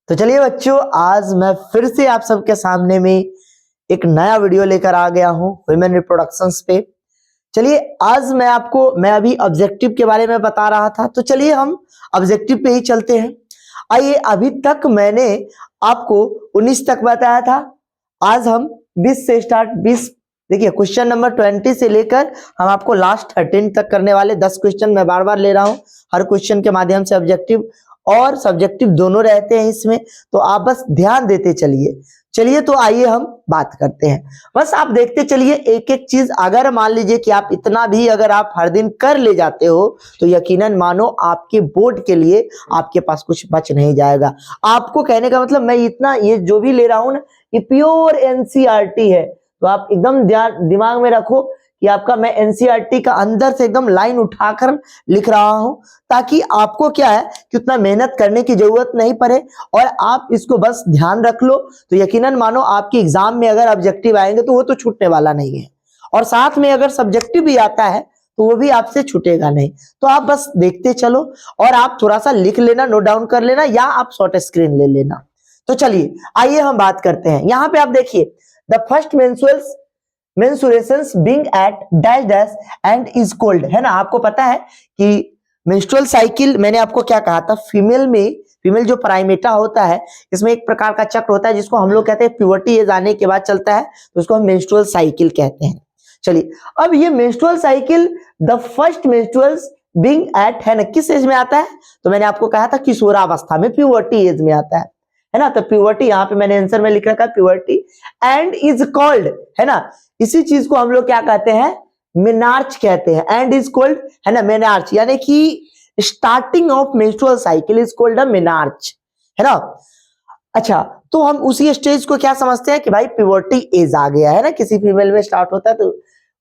तो चलिए बच्चों, आज मैं फिर से आप सबके सामने में एक नया वीडियो लेकर आ गया हूं वुमेन रिप्रोडक्शंस पे। चलिए आज मैं अभी ऑब्जेक्टिव के बारे में बता रहा था, तो चलिए हम ऑब्जेक्टिव पे ही चलते हैं। आइए, अभी तक मैंने आपको 19 तक बताया था, आज हम 20 से स्टार्ट 20 देखिए क्वेश्चन नंबर 20 से लेकर हम आपको लास्ट 13 तक करने वाले 10 क्वेश्चन मैं बार बार ले रहा हूं। हर क्वेश्चन के माध्यम से ऑब्जेक्टिव और सब्जेक्टिव दोनों रहते हैं इसमें, तो आप बस ध्यान देते चलिए। चलिए तो आइए हम बात करते हैं, बस आप देखते चलिए एक एक चीज। अगर मान लीजिए कि आप इतना भी अगर आप हर दिन कर ले जाते हो तो यकीनन मानो आपके बोर्ड के लिए आपके पास कुछ बच नहीं जाएगा। आपको कहने का मतलब मैं इतना ये जो भी ले रहा हूं ना, ये प्योर एनसीईआरटी है, तो आप एकदम दिमाग में रखो कि आपका मैं एनसीईआरटी का अंदर से एकदम लाइन उठाकर लिख रहा हूं, ताकि आपको क्या है कि उतना मेहनत करने की जरूरत नहीं पड़े और आप इसको बस ध्यान रख लो तो यकीनन मानो आपके एग्जाम में अगर ऑब्जेक्टिव आएंगे तो वो तो छूटने वाला नहीं है, और साथ में अगर सब्जेक्टिव भी आता है तो वो भी आपसे छूटेगा नहीं। तो आप बस देखते चलो और आप थोड़ा सा लिख लेना, नोट डाउन कर लेना, या आप शॉर्ट स्क्रीन ले लेना। तो चलिए आइए हम बात करते हैं। यहां पे आप देखिए, the first menstruations being at dash dash and is cold, है ना। आपको पता है कि मेंस्ट्रुअल साइकिल मैंने आपको क्या कहा था, फीमेल जो प्राइमेटा होता है इसमें एक प्रकार का चक्र होता है जिसको हम लोग कहते हैं प्यूबर्टी एज आने के बाद चलता है, तो उसको हम मेंस्ट्रुअल साइकिल कहते हैं। चलिए अब ये menstrual cycle the first menstruals being at, है ना, किस एज में आता है, तो मैंने आपको कहा था किशोरावस्था में, प्यूबर्टी एज में आता है ना। तो प्यूबर्टी यहाँ पे मैंने आंसर में लिख रखा है प्यूबर्टी, एंड इज कॉल्ड, है ना, इसी चीज को हम लोग क्या कहते हैं, मेनार्च कहते हैं। एंड इज कॉल्ड, है ना, मेनार्च, यानी कि starting of menstrual cycle is called a menarche, है ना। अच्छा, तो हम उसी स्टेज को क्या समझते हैं कि भाई प्यूबर्टी एज आ गया है ना, किसी फीमेल में स्टार्ट होता है तो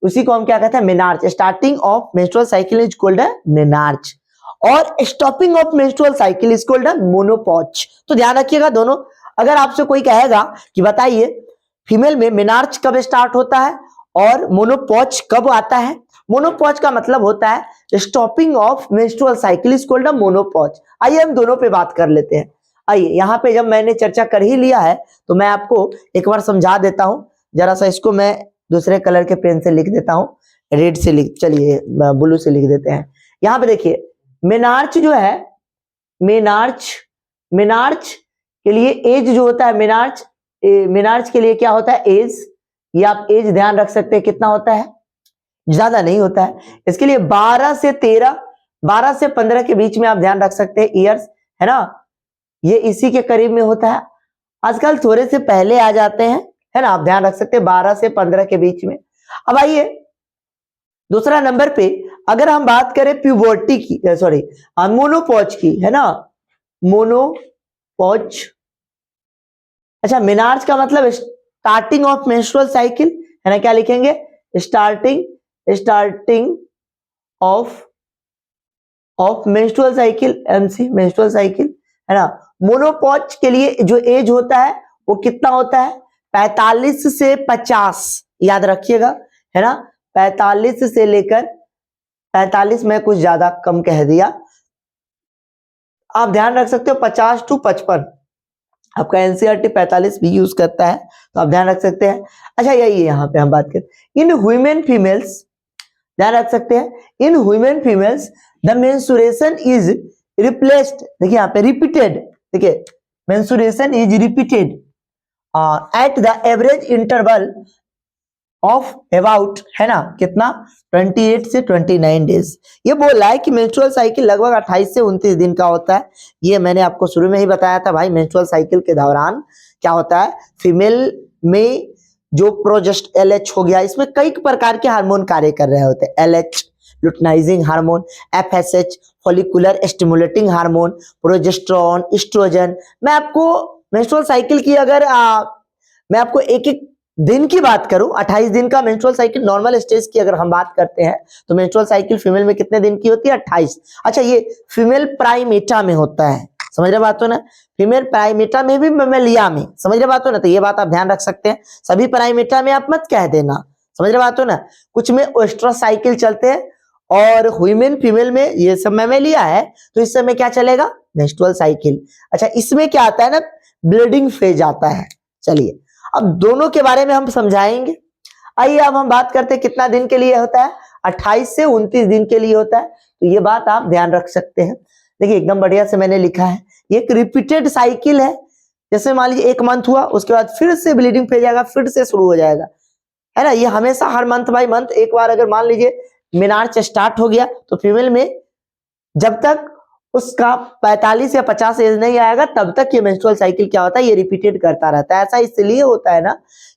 उसी को हम क्या कहते हैं, menarche. Starting of menstrual cycle is called a menarche, और stopping of menstrual cycle is called a menopause. तो ध्यान रखिएगा दोनों। अगर आपसे कोई कहेगा कि बताइए फीमेल में मेनार्च कब स्टार्ट होता है और मोनोपॉज कब आता है, मोनोपॉज का मतलब होता है stopping of menstrual cycle is called a menopause. आइए हम दोनों पे बात कर लेते हैं। आइए यहाँ पे जब मैंने चर्चा कर ही लिया है तो मैं आपको एक बार समझा देता हूं। जरा सा इसको मैं दूसरे कलर के पेन से लिख देता हूं, रेड से लिख, चलिए ब्लू से लिख देते हैं। यहाँ पे देखिए मेनार्च जो है, मेनार्च के लिए एज जो होता है, मेनार्च के लिए क्या होता है, एज, ये आप एज ध्यान रख सकते हैं कितना होता है, ज्यादा नहीं होता है। इसके लिए 12 से 15 के बीच में आप ध्यान रख सकते हैं ईयर्स, है ना, ये इसी के करीब में होता है। आजकल थोड़े से पहले आ जाते हैं, है ना, आप ध्यान रख सकते हैं 12 से 15 के बीच में। अब आइए दूसरा नंबर पे अगर हम बात करें प्यूबर्टी की, सॉरी मोनोपॉज की, है ना, मोनोपॉज। अच्छा, मेनार्च का मतलब स्टार्टिंग ऑफ मेंस्ट्रुअल साइकिल, है ना, क्या लिखेंगे, starting of menstrual cycle, MC menstrual cycle, है ना। मोनोपॉज के लिए जो एज होता है वो कितना होता है, 45 से 50, याद रखिएगा, है ना, 45 से लेकर 45, में कुछ ज्यादा कम कह दिया, आप ध्यान रख सकते हो 50 to 55, आपका एनसीईआरटी 45 भी यूज करता है, तो आप ध्यान रख सकते हैं। अच्छा, यही यहाँ पे हम बात करते हैं इन ह्यूमन फीमेल्स, ध्यान रख सकते हैं, in human females the menstruation is replaced, देखिए यहाँ पे रिपीटेड, देखिए menstruation is repeated at the average interval of about, है ना, कितना, 28 से 29 डेज। ये बोल रहा है कि मेंस्ट्रुअल साइकिल लगभग 28 से 29 दिन का होता है। ये मैंने आपको शुरू में ही बताया था भाई, मेंस्ट्रुअल साइकिल के दौरान क्या होता है, फीमेल में जो प्रोजेस्ट LH हो गया, इसमें कई प्रकार के हार्मोन कार्य कर रहे होते हैं, LH luteinizing hormone, FSH follicular stimulating hormone, progesterone, estrogen. मैं आपको मेंस्ट्रुअल साइकिल की अगर मैं आपको एक एक दिन की बात करूं, 28 दिन का मेंस्ट्रुअल साइकिल नॉर्मल स्टेज की अगर हम बात करते हैं तो मेंस्ट्रुअल साइकिल फीमेल में कितने दिन की होती है, 28। अच्छा, ये फीमेल प्राइमेटा में होता है, समझ रहे बात हो ना, फीमेल प्राइमेटा में भी, मेमेलिया में, समझ रहे बात हो ना, तो ये बात आप ध्यान रख सकते हैं। सभी प्राइमेटा में आप मत कह देना, समझ रहे बात हो ना, कुछ में ओएस्ट्रस साइकिल चलते हैं और ह्यूमन फीमेल में ये सब मैंने लिया है, तो इस समय क्या चलेगा, मेंस्ट्रुअल साइकिल। अच्छा, इसमें क्या आता है ना, ब्लीडिंग फेज आता है। चलिए अब दोनों के बारे में हम समझाएंगे। आइए अब हम बात करते हैं कितना दिन के लिए होता है, 28 से 29 दिन के लिए होता है। तो ये बात आप ध्यान रख सकते हैं। देखिए एकदम बढ़िया से मैंने लिखा है, ये एक रिपीटेड साइकिल है। जैसे मान लीजिए 1 मंथ हुआ, उसके बाद फिर से ब्लीडिंग फेज आएगा, फिर से शुरू हो जाएगा, है ना। ये हमेशा हर मंथ बाय मंथ, एक बार अगर मान लीजिए मेनार्च स्टार्ट हो गया तो फीमेल में जब तक उसका 45 या 50 एज नहीं आएगा तब तक ये मेंस्ट्रुअल साइकिल क्या होता है, ये रिपीटेड करता रहता है। ऐसा इसलिए होता है ना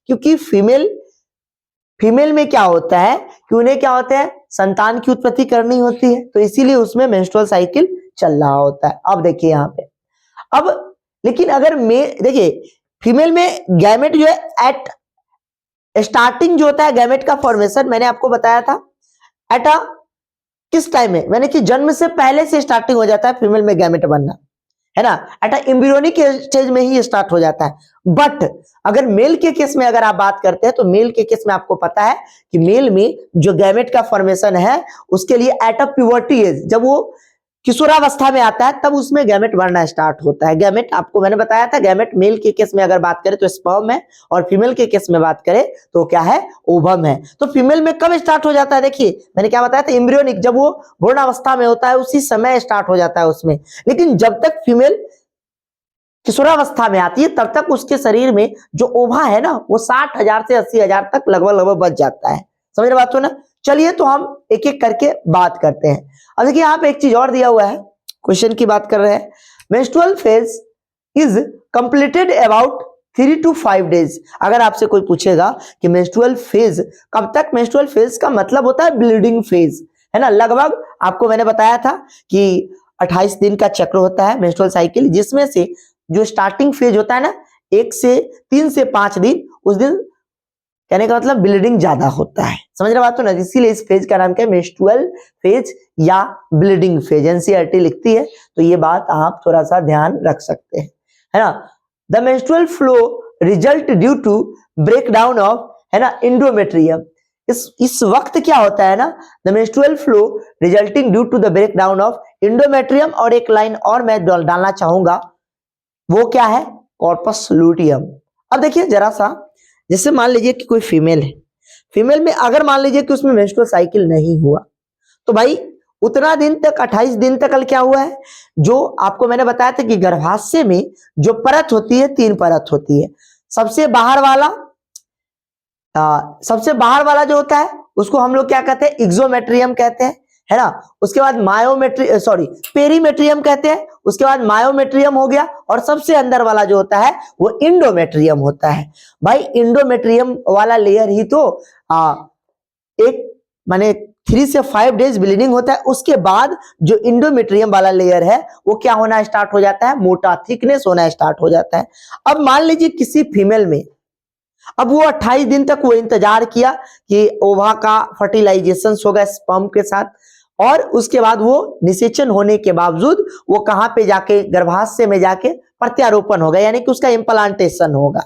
क्योंकि फीमेल में क्या होता है कि उन्हें क्या होता है, संतान की उत्पत्ति करनी होती है, तो इसीलिए उसमें मेंस्ट्रुअल साइकिल चल रहा होता है। अब देखिए यहाँ पे, अब लेकिन अगर देखिए फीमेल में गैमेट जो है एट स्टार्टिंग जो होता है गैमेट का फॉर्मेशन, मैंने आपको बताया था एट किस टाइम में, मैंने कि जन्म से पहले से स्टार्टिंग हो जाता है फीमेल में गैमेट बनना, है ना। एट एम्ब्रियोनिक स्टेज में ही स्टार्ट हो जाता है। बट अगर मेल के केस में अगर आप बात करते हैं तो मेल के केस में आपको पता है कि मेल में जो गैमेट का फॉर्मेशन है उसके लिए एट अ प्यूबर्टी एज, जब वो किशोरावस्था में आता है तब उसमें गैमेट बनना स्टार्ट होता है। गैमेट आपको मैंने बताया था, गैमेट मेल के केस में अगर बात करें तो स्पर्म है, और फीमेल के केस में बात करें तो क्या है, ओवम है। तो फीमेल में कब स्टार्ट हो जाता है, देखिए मैंने क्या बताया था, एम्ब्रियोनिक, जब वो भ्रूणावस्था में होता है उसी समय स्टार्ट हो जाता है उसमें। लेकिन जब तक फीमेल किशोरावस्था में आती है तब तक उसके शरीर में जो ओवा है ना वो 60,000 से 80,000 तक लगभग बच जाता है। समझ रहे बात हो ना। चलिए तो हम एक एक करके बात करते हैं। अब देखिए यहाँ पे एक चीज और दिया हुआ है, क्वेश्चन की बात कर रहे हैं, menstrual phase is completed about 3 to 5 days. अगर आपसे कोई पूछेगा कि मेंस्ट्रुअल फेज कब तक, मेंस्ट्रुअल फेज का मतलब होता है ब्लीडिंग फेज, है ना। लगभग आपको मैंने बताया था कि 28 दिन का चक्र होता है मेंस्ट्रुअल साइकिल, जिसमें से जो स्टार्टिंग फेज होता है ना 1 से 3 से 5 दिन, उस दिन कहने का मतलब ब्लीडिंग ज्यादा होता है। समझ रहे बात हो ना, इसीलिए इस फेज का नाम क्या है, मेंस्ट्रुअल फेज या ब्लीडिंग फेज। एनसीईआरटी लिखती है तो ये बात आप थोड़ा सा ध्यान रख सकते हैं, है ना। The menstrual flow result due to breakdown of, है ना, इंडोमेट्रियम। इस वक्त क्या होता है ना, the menstrual flow resulting due to the breakdown of endometrium. और एक लाइन और मैं डालना चाहूंगा, वो क्या है, कॉर्पस लूटियम। अब देखिए जरा सा, जैसे मान लीजिए कि कोई फीमेल है, फीमेल में अगर मान लीजिए कि उसमें मेंस्ट्रुअल साइकिल नहीं हुआ तो भाई उतना दिन तक, 28 दिन तक कल क्या हुआ है, जो आपको मैंने बताया था कि गर्भाशय में जो परत होती है 3 परत होती है। सबसे बाहर वाला जो होता है उसको हम लोग क्या कहते हैं, एक्सोमेट्रियम कहते हैं, है ना। उसके बाद पेरीमेट्रियम कहते हैं, उसके बाद मायोमेट्रियम हो गया, और सबसे अंदर वाला जो होता है वो इंडोमेट्रियम होता है। भाई इंडोमेट्रियम वाला लेयर ही तो एक माने 3 से 5 डेज ब्लीडिंग होता है, उसके बाद जो इंडोमेट्रियम वाला लेयर है वो क्या होना स्टार्ट हो जाता है, मोटा, थिकनेस होना स्टार्ट हो जाता है। अब मान लीजिए किसी फीमेल में, अब वो 28 दिन तक वो इंतजार किया कि ओवा का फर्टिलाइजेशन होगा स्पर्म के साथ, और उसके बाद वो निषेचन होने के बावजूद वो कहां पे जाके, गर्भाशय में जाके प्रत्यारोपण होगा, यानी कि उसका इम्प्लांटेशन होगा।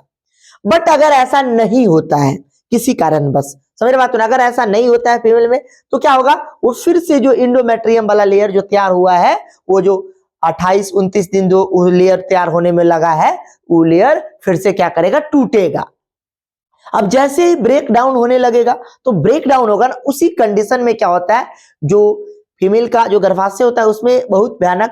बट अगर ऐसा नहीं होता है किसी कारण, बस समझ रहे बात हो ना, अगर ऐसा नहीं होता है फीमेल में तो क्या होगा, वो फिर से जो इंडोमेट्रियम वाला लेयर जो तैयार हुआ है, वो जो 28-29 दिन जो लेयर तैयार होने में लगा है, वो लेयर फिर से क्या करेगा, टूटेगा। अब जैसे ही ब्रेक डाउन होने लगेगा तो ब्रेक डाउन होगा ना, उसी कंडीशन में क्या होता है, जो फीमेल का जो गर्भाशय होता है उसमें बहुत भयानक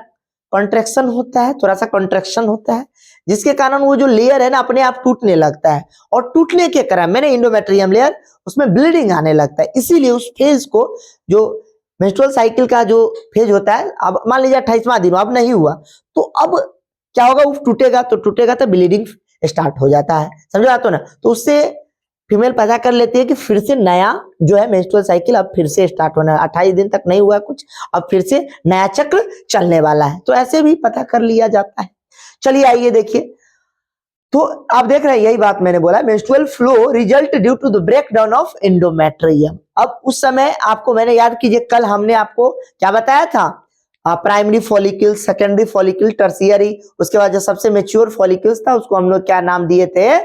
कॉन्ट्रैक्शन होता है, थोड़ा सा कॉन्ट्रैक्शन होता है, जिसके कारण वो जो लेयर है ना अपने आप टूटने लगता है, और टूटने के कारण मैंने इंडोमेट्रियम लेयर उसमें ब्लीडिंग आने लगता है। इसीलिए उस फेज को, जो मेंस्ट्रुअल साइकिल का जो फेज होता है, अब मान लीजिए 28वां दिन अब नहीं हुआ तो अब क्या होगा, वो टूटेगा तो ब्लीडिंग स्टार्ट हो जाता है। समझा तो ना, तो उससे फीमेल पता कर लेती है कि फिर से नया जो है मेंस्ट्रुअल साइकिल अब फिर से स्टार्ट होना है, 28 दिन तक नहीं हुआ कुछ, अब फिर से नया चक्र चलने वाला है। तो ऐसे भी पता कर लिया जाता है। चलिए आइए देखिए, तो आप देख रहे हैं यही बात मैंने बोला, menstrual flow result due to the breakdown of endometrium. अब उस समय आपको मैंने, याद कीजिए कल हमने आपको क्या बताया था, primary follicle, secondary follicle, tertiary, उसके बाद जो सबसे मेच्योर फॉलिकल्स था उसको हम लोग क्या नाम दिए थे,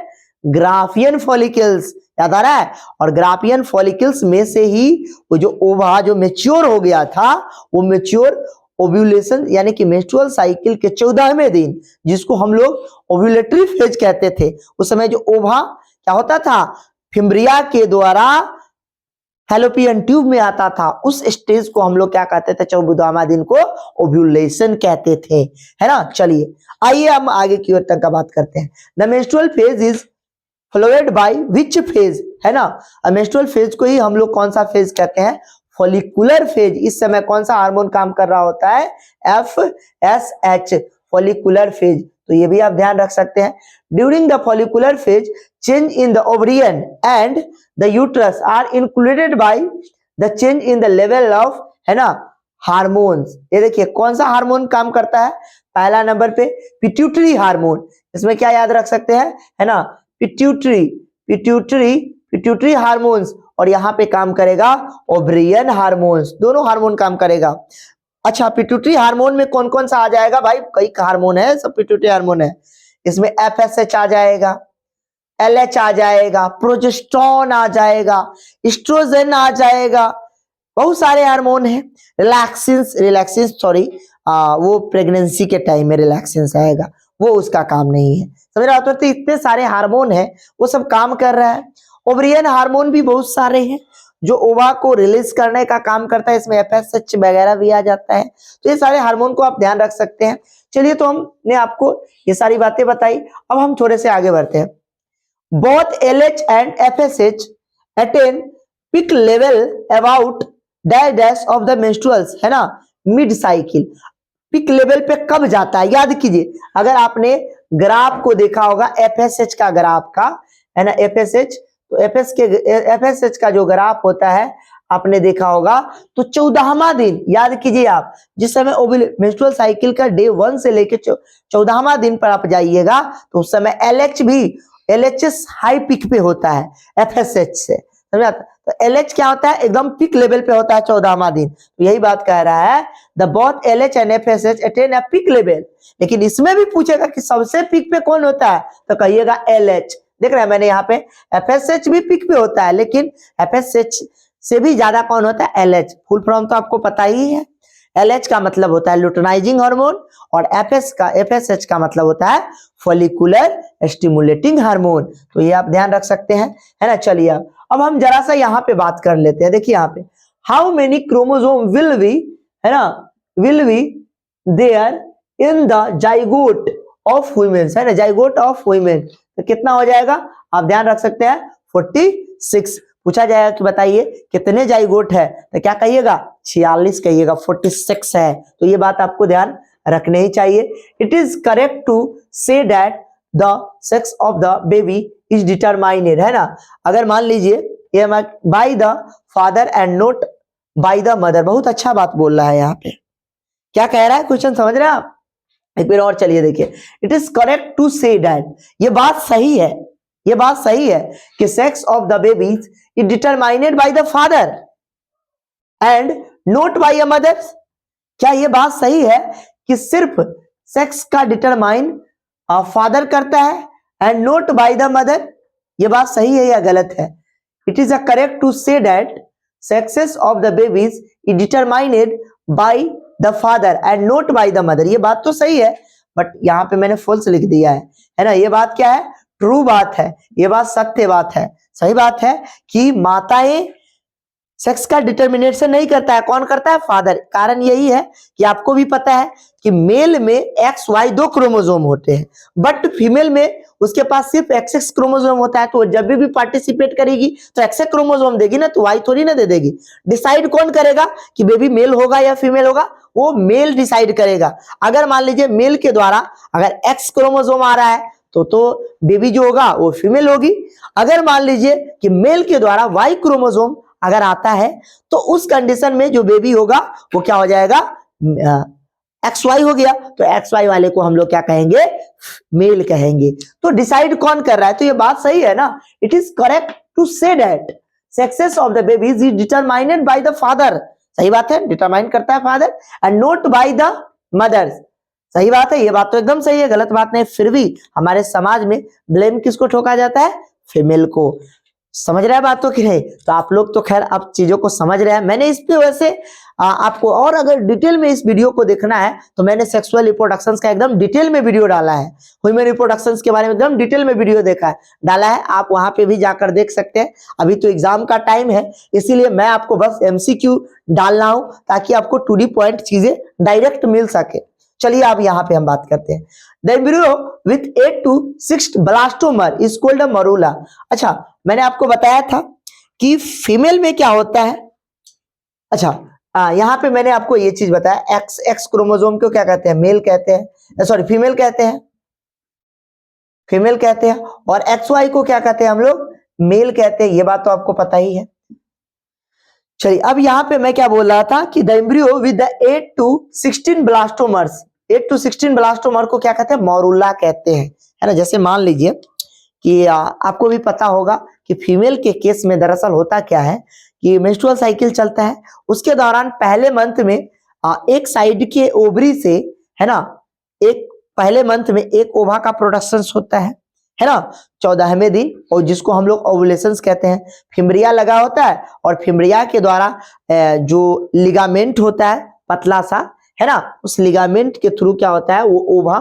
ग्राफियन फॉलिकल्स, याद आ रहा है। और ग्राफियन फॉलिकल्स में से ही वो जो ओवा जो मेच्योर हो गया था, वो मेच्योर ओव्यूलेशन यानी कि मेंस्ट्रुअल साइकिल के 14वें दिन, जिसको हम लोग ओव्यूलेटरी फेज कहते थे, उस समय जो ओवा क्या होता था, फिम्ब्रिया के द्वारा फैलोपियन ट्यूब में आता था, उस स्टेज को हम लोग क्या कहते थे, 14वां दिन को ओव्यूलेशन कहते थे, है ना। चलिए आइए हम आगे की ओर तक का बात करते हैं। The menstrual phase is followed by which phase, है ना। मेंस्ट्रुअल फेज को ही हम लोग कौन सा फेज कहते हैं, फॉलिकुलर फेज। इस समय कौन सा हार्मोन काम कर रहा होता है, FSH, फॉलिकुलर फेज। तो ये भी आप ध्यान रख सकते हैं। During the follicular phase change in the ovarian and the uterus are included by the change in the level of, है ना, हार्मोन्स। ये देखिए कौन सा हार्मोन काम करता है, पहला नंबर पे पिट्यूटरी हार्मोन। इसमें क्या याद रख सकते हैं, है ना, पिट्यूटरी हार्मोन्स, और यहाँ पे काम करेगा ओवरियन हार्मोन्स, दोनों हार्मोन काम करेगा। अच्छा, पिट्यूटरी हार्मोन में कौन कौन सा आ जाएगा भाई, कई हार्मोन है, सब पिट्यूटरी हार्मोन है। इसमें FSH आ जाएगा, LH आ जाएगा, प्रोजेस्टेरोन आ जाएगा, एस्ट्रोजन आ जाएगा, बहुत सारे हार्मोन हैं। रिलैक्सिन सॉरी, वो प्रेगनेंसी के टाइम में रिलैक्सिन आएगा, वो उसका काम नहीं है, समझ रहे हो। तो इतने सारे हार्मोन हैं, वो सब काम कर रहा है। ओवरियन हार्मोन भी बहुत सारे हैं जो ओवा को रिलीज करने का काम करता है, इसमें FSH वगैरह भी आ जाता है। तो ये सारे हार्मोन को आप ध्यान रख सकते हैं। चलिए, तो हमने आपको ये सारी बातें बताई, अब हम थोड़े से आगे बढ़ते हैं। Both LH and FSH attain peak level about dash of the menstruals, है ना, मिड साइकिल। पिक लेवल पे कब जाता है, याद कीजिए, अगर आपने ग्राफ को देखा होगा FSH का ग्राफ का, है ना, FSH, तो FSH का जो ग्राफ होता है आपने देखा होगा, तो 14वां दिन, याद कीजिए आप, जिस समय मेंस्ट्रुअल साइकिल का डे 1 से लेके 14वां दिन पर आप जाइएगा, तो उस समय LHS हाई पिक पे होता है FSH से, समझा। तो LH क्या होता है, एकदम पिक लेवल पे होता है 14वां दिन। तो यही बात कह रहा है, the both LH and FSH attain a pick level. लेकिन इसमें भी पूछेगा कि सबसे पिक पे कौन होता है, तो कहिएगा LH। देख रहे हैं मैंने यहाँ पे, FSH भी पिक पे होता है, लेकिन FSH से भी ज्यादा कौन होता है, LH। फुल फॉर्म तो आपको पता ही है, LH का मतलब होता है लुटेनाइजिंग हार्मोन, और FSH का मतलब होता है फॉलिकुलर स्टिमुलेटिंग हार्मोन। तो ये आप ध्यान रख सकते हैं, है ना। चलिए अब हम जरा सा यहाँ पे बात कर लेते हैं। देखिए यहाँ पे, how many chromosome will be, है ना, will be there in the zygote of women, है ना, जाइगोट ऑफ वुमेन, तो कितना हो जाएगा, आप ध्यान रख सकते हैं 46। पूछा जाएगा कि बताइए कितने जाइगोट है, तो क्या कहिएगा, 46 कहिएगा, 46 है। तो ये बात आपको ध्यान रखने ही चाहिए। It is correct to say that the sex of the baby is determined, है ना। अगर मान लीजिए ये by the father and not by the mother, बहुत अच्छा बात बोल रहा है यहाँ पे, क्या कह रहा है, क्वेश्चन समझ रहे हैं आप। एक बार और चलिए देखिए, it is correct to say that, ये बात सही है, ये बात सही है कि sex of the babies is determined by the father and not by a mother. क्या ये बात सही है कि सिर्फ सेक्स का डिटरमाइन फादर करता है and not by the mother, ये बात सही है या गलत है। It is a correct to say that sexes of the babies is determined by the father and not by the mother, ये बात तो सही है, बट यहां पे मैंने फॉल्स लिख दिया है ना। ये बात क्या है, ट्रू बात है, ये बात सत्य बात है, सही बात है कि माताएं सेक्स का डिटर्मिनेशन नहीं करता है, कौन करता है, फादर। कारण यही है कि आपको भी पता है कि मेल में XY 2 क्रोमोसोम होते हैं, बट फीमेल में उसके पास सिर्फ XX क्रोमोसोम होता है। तो जब भी पार्टिसिपेट करेगी तो XX क्रोमोसोम देगी ना, तो Y थोड़ी ना दे देगी। डिसाइड कौन करेगा कि बेबी मेल होगा या फीमेल होगा, वो मेल डिसाइड करेगा। अगर मान लीजिए मेल के द्वारा अगर X क्रोमोसोम आ रहा है तो बेबी जो होगा वो फीमेल होगी। अगर मान लीजिए कि मेल के द्वारा Y क्रोमोसोम अगर आता है, तो उस कंडीशन में जो बेबी होगा वो क्या हो जाएगा, XY हो गया। तो XY वाले को हम लोग क्या कहेंगे, मेल कहेंगे। तो डिसाइड कौन कर रहा है, तो ये बात सही है ना। It is correct to say that sexes of the babies is determined by the father, सही बात है, डिटरमाइन करता है father, and not by the mother, सही बात है, ये बात तो एकदम सही है, गलत बात नहीं। फिर भी हमारे समाज में ब्लेम किसको ठोका जाता है, फीमेल को। समझ रहे हैं बात तो कि नहीं? तो आप लोग तो खैर अब चीजों को समझ रहे हैं। मैंने इस पे वैसे आपको और अगर डिटेल में इस वीडियो को देखना है तो मैंने सेक्सुअल रिप्रोडक्शंस का एकदम डिटेल में वीडियो डाला है, ह्यूमन रिप्रोडक्शंस के बारे में एकदम डिटेल में वीडियो डाला है, आप वहां पे भी जाकर देख सकते हैं। अभी तो एग्जाम का टाइम है, इसीलिए मैं आपको बस MCQ डालना हूं ताकि आपको टू दी पॉइंट चीजें डायरेक्ट मिल सके। चलिए अब यहाँ पे हम बात करते हैं। The embryo with 8 to 6 blastomere is called अ मरूला। अच्छा, मैंने आपको बताया था कि फीमेल में क्या होता है। अच्छा, यहाँ पे मैंने आपको ये चीज बताया, एक्स क्रोमोसोम को क्या कहते हैं? मेल कहते हैं, सॉरी फीमेल कहते हैं, फीमेल कहते हैं। और XY को क्या कहते हैं हम लोग? मेल कहते हैं। ये बात तो आपको पता ही है। चलिए अब यहाँ पे मैं क्या बोल रहा था कि the embryo with the 8 to 16 blastomeres, 8 to 16 blastomere को क्या कहते हैं? मॉरूला कहते हैं, है ना। जैसे मान लीजिए कि आपको भी पता होगा कि फीमेल के केस में दरअसल होता क्या है कि मेंस्ट्रुअल साइकिल चलता है, उसके दौरान पहले मंथ में एक साइड के ओवरी से, है ना, एक पहले मंथ में एक ओवा का प्रोडक्शन होता है ना, 14वें दिन, और जिसको हम लोग ओवुलेशंस कहते हैं। फिम्ब्रिया लगा होता है और फिम्ब्रिया के द्वारा जो लिगामेंट होता है पतला सा, है ना, उस लिगामेंट के थ्रू क्या होता है, वो ओवा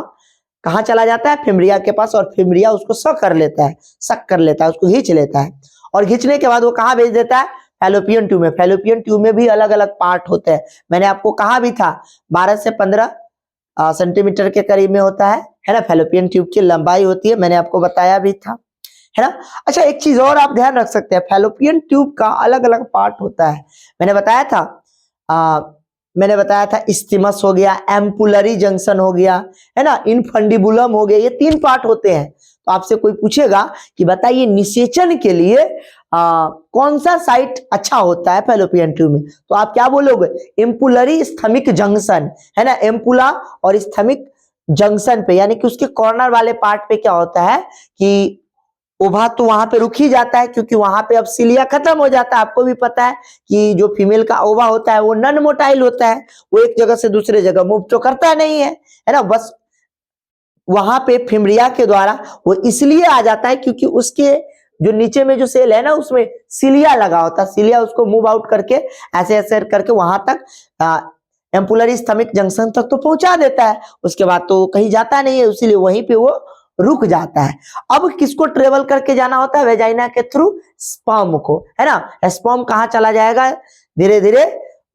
कहाँ चला जाता है? फिम्ब्रिया के पास, और फिम्ब्रिया उसको सक कर लेता है, उसको खींच लेता है, और खींचने के बाद वो कहाँ भेज देता है? फैलोपियन ट्यूब में। फैलोपियन ट्यूब में भी अलग अलग पार्ट होते हैं, मैंने आपको कहा भी था 12 से 15 सेंटीमीटर के करीब में होता है ना, फैलोपियन ट्यूब की लंबाई होती है, मैंने आपको बताया भी था, है ना। अच्छा, एक चीज और आप ध्यान रख सकते हैं, फैलोपियन ट्यूब का अलग अलग पार्ट होता है। मैंने बताया था इस्थिमस हो गया, एम्पुलरी जंक्शन हो गया, है ना, इनफंडिबुलम हो गया, ये 3 पार्ट होते हैं। तो आपसे कोई पूछेगा कि बताइए निषेचन के लिए कौन सा साइट अच्छा होता है फैलोपियन ट्यूब में, तो आप क्या बोलोगे? एम्पुलरी स्थमिक जंक्शन, है ना, एम्पुला और स्थमिक जंक्शन पे, यानी कि उसके कॉर्नर वाले पार्ट पे क्या होता है कि ओवा तो वहां पे रुक ही जाता है, क्योंकि वहां पे अब सिलिया खत्म हो जाता है। आपको भी पता है कि जो फीमेल का ओवा होता है वो नन मोटाइल होता है, वो एक जगह से दूसरे जगह मूव तो करता नहीं है ना, बस वहां पे फिम्ब्रिया के द्वारा वो इसलिए आ जाता है क्योंकि उसके जो नीचे में जो सेल है ना, उसमें सिलिया लगा होता है, सिलिया उसको मूव आउट करके ऐसे ऐसे करके वहां तक एम्पुलरी स्थमिक जंक्शन तक तो पहुंचा देता है, उसके बाद तो कहीं जाता नहीं है, इसीलिए वहीं पे वो रुक जाता है। अब किसको ट्रेवल करके जाना होता है? वेजाइना के थ्रू स्पर्म को, है ना। स्पर्म कहाँ चला जाएगा? धीरे धीरे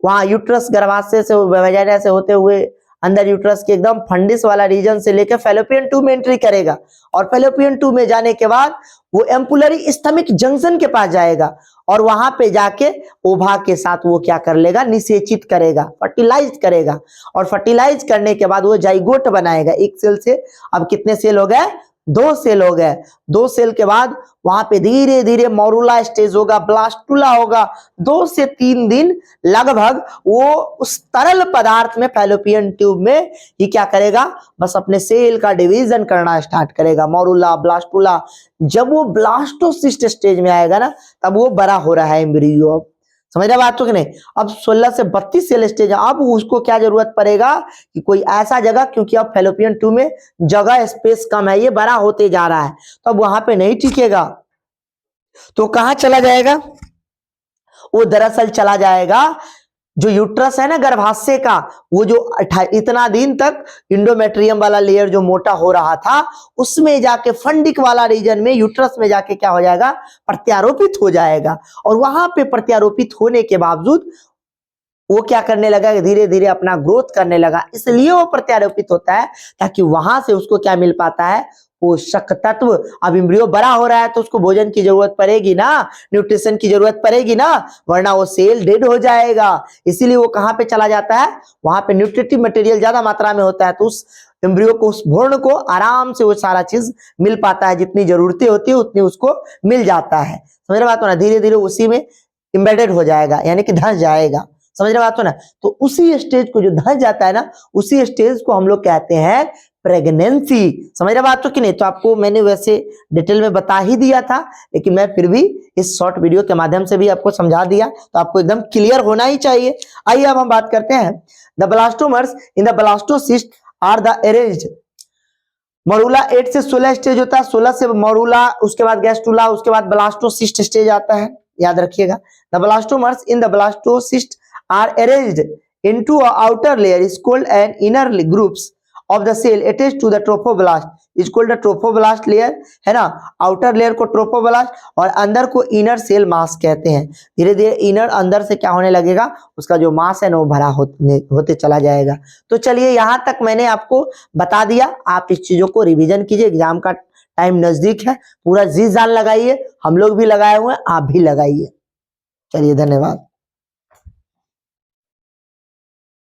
वहां यूट्रस गर्भाशय से वेजाइना से होते हुए अंदर यूट्रस के एकदम फंडिस वाला रीजन से लेकर फैलोपियन ट्यूब में एंट्री करेगा, और फैलोपियन ट्यूब में जाने के बाद वो एम्पुलरी स्थमिक जंक्शन के पास जाएगा, और वहां पे जाके ओवा के साथ वो क्या कर लेगा? निषेचित करेगा, फर्टिलाइज करेगा, और फर्टिलाइज करने के बाद वो जाइगोट बनाएगा एक सेल से। अब कितने सेल हो गए? 2 सेल हो गए। 2 सेल के बाद वहां पे धीरे धीरे मॉरूला स्टेज होगा, ब्लास्टुला होगा। 2 से 3 दिन लगभग वो उस तरल पदार्थ में फैलोपियन ट्यूब में ये क्या करेगा? बस अपने सेल का डिवीजन करना स्टार्ट करेगा, मॉरूला, ब्लास्टुला। जब वो ब्लास्टोसिस्ट स्टेज में आएगा ना, तब वो बड़ा हो रहा है एम्ब्रियो। समझ रहे बात तो कि नहीं? अब 16 से 32 सेल स्टेज, अब उसको क्या जरूरत पड़ेगा कि कोई ऐसा जगह, क्योंकि अब फैलोपियन ट्यूब में जगह स्पेस कम है, ये बड़ा होते जा रहा है, तो अब वहां पे नहीं टिकेगा, तो कहां चला जाएगा? वो दरअसल चला जाएगा जो यूट्रस है ना गर्भाशय का, वो जो इतना दिन तक इंडोमेट्रियम वाला लेयर जो मोटा हो रहा था, उसमें जाके फंडिक वाला रीजन में यूट्रस में जाके क्या हो जाएगा? प्रत्यारोपित हो जाएगा, और वहां पे प्रत्यारोपित होने के बावजूद वो क्या करने लगा? धीरे धीरे अपना ग्रोथ करने लगा। इसलिए वो प्रत्यारोपित होता है ताकि वहां से उसको क्या मिल पाता है? पोषक तत्व। अब एम्ब्रियो बड़ा हो रहा है तो उसको भोजन की जरूरत पड़ेगी ना, न्यूट्रिशन की जरूरत पड़ेगी ना, वरना वो सेल डेड हो जाएगा। इसीलिए वो कहां पे चला जाता है? वहां पे न्यूट्रिटिव मटेरियल ज्यादा मात्रा में होता है, तो उस एम्ब्रियो को, उस भ्रूण को आराम से वो सारा चीज मिल पाता है, जितनी जरूरतें होती है उतनी उसको मिल जाता है। समझ रहे बात हो ना? धीरे धीरे उसी में एम्बेडेड हो जाएगा, यानी कि धंस जाएगा। समझ रहे बात हो ना? तो उसी स्टेज को जो धंस जाता है ना, उसी स्टेज को हम लोग कहते हैं प्रेगनेंसी। समझ रहे बात तो कि नहीं? तो आपको मैंने वैसे डिटेल में बता ही दिया था, लेकिन मैं फिर भी इस शॉर्ट वीडियो के माध्यम से भी आपको समझा दिया, तो आपको एकदम क्लियर होना ही चाहिए। आइए अब हम बात करते हैं, the blastomeres in the blastocyst are the arranged morula 8 से 16 स्टेज होता है, 16 से मरूला, उसके बाद गैस्ट्रुला, उसके बाद ब्लास्टोसिस्ट स्टेज आता है, याद रखिएगा। The blastomeres in the blastocyst are arranged into a outer layer is called and inner groups of the cell attached to the trophoblast is called the trophoblast layer, है ना। Outer layer को trophoblast और अंदर को inner cell mass कहते हैं। धीरे धीरे इनर अंदर से क्या होने लगेगा, उसका जो मास है ना वो भरा होते चला जाएगा। तो चलिए यहाँ तक मैंने आपको बता दिया, आप इस चीजों को रिवीजन कीजिए, एग्जाम का टाइम नजदीक है, पूरा जी जान लगाइए, हम लोग भी लगाए हुए हैं, आप भी लगाइए। चलिए धन्यवाद।